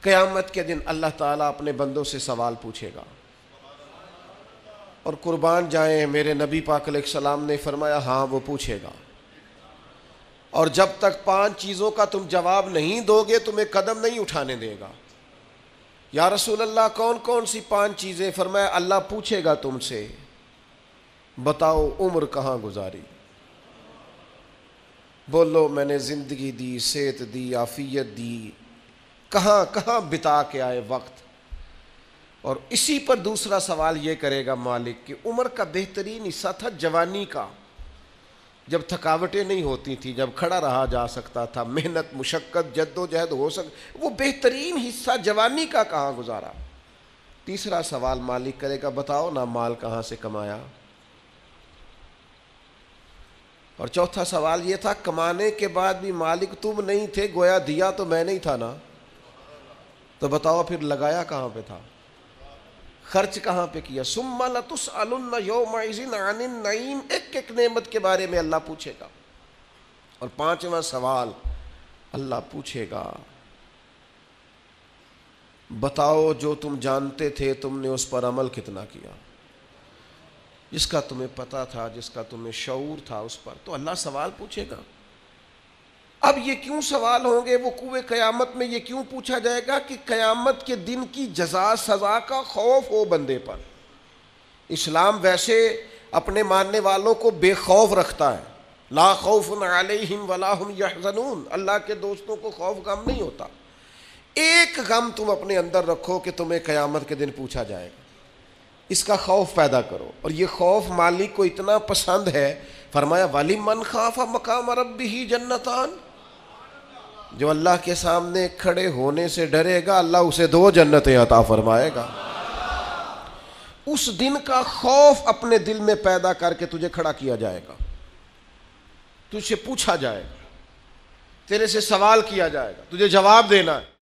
قیامت کے دن اللہ تعالیٰ اپنے بندوں سے سوال پوچھے گا، اور قربان جائیں میرے نبی پاک علیہ السلام نے فرمایا ہاں وہ پوچھے گا، اور جب تک 5 چیزوں کا تم جواب نہیں دو گے تمہیں قدم نہیں اٹھانے دے گا۔ یا رسول اللہ کون کون سی 5 چیزیں؟ فرمایا اللہ پوچھے گا تم سے، بتاؤ عمر کہاں گزاری؟ بولو میں نے زندگی دی، صحت دی، عافیت دی، کہاں کہاں بتا کے آئے وقت؟ اور اسی پر دوسرا سوال یہ کرے گا مالک کہ عمر کا بہترین حصہ تھا جوانی کا، جب تھکاوٹیں نہیں ہوتی تھی، جب کھڑا رہا جا سکتا تھا، محنت مشقت جد و جہد ہو وہ بہترین حصہ جوانی کا کہاں گزارا؟ تیسرا سوال مالک کرے گا بتاؤ نا مال کہاں سے کمایا؟ اور چوتھا سوال یہ تھا کمانے کے بعد بھی مالک تم نہیں تھے، گویا دیا تو میں نہیں تھا نا، تو بتاؤ پھر لگایا کہاں پہ تھا، خرچ کہاں پہ کیا؟ ثم لتسألن یومئذ عن النعیم، ایک ایک نعمت کے بارے میں اللہ پوچھے گا۔ اور 5واں سوال اللہ پوچھے گا بتاؤ جو تم جانتے تھے تم نے اس پر عمل کتنا کیا؟ جس کا تمہیں پتا تھا، جس کا تمہیں شعور تھا اس پر تو اللہ سوال پوچھے گا۔ اب یہ کیوں سوال ہوں گے وقوع قیامت میں؟ یہ کیوں پوچھا جائے گا کہ قیامت کے دن کی جزا سزا کا خوف ہو بندے پر۔ اسلام ویسے اپنے ماننے والوں کو بے خوف رکھتا ہے، لا خوف علیہم ولا هم یحزنون، اللہ کے دوستوں کو خوف غم نہیں ہوتا۔ ایک غم تم اپنے اندر رکھو کہ تمہیں قیامت کے دن پوچھا جائے گا، اس کا خوف پیدا کرو، اور یہ خوف مالک کو اتنا پسند ہے، فرمایا وَلِمَنْ خَافَ مَقَامَ رَبِّهِ جَنَّتَانِ، جو اللہ کے سامنے کھڑے ہونے سے ڈرے گا اللہ اسے 2 جنتیں عطا فرمائے گا۔ اس دن کا خوف اپنے دل میں پیدا کر کے تجھے کھڑا کیا جائے گا، تجھ سے پوچھا جائے گا، تیرے سے سوال کیا جائے گا، تجھے جواب دینا ہے۔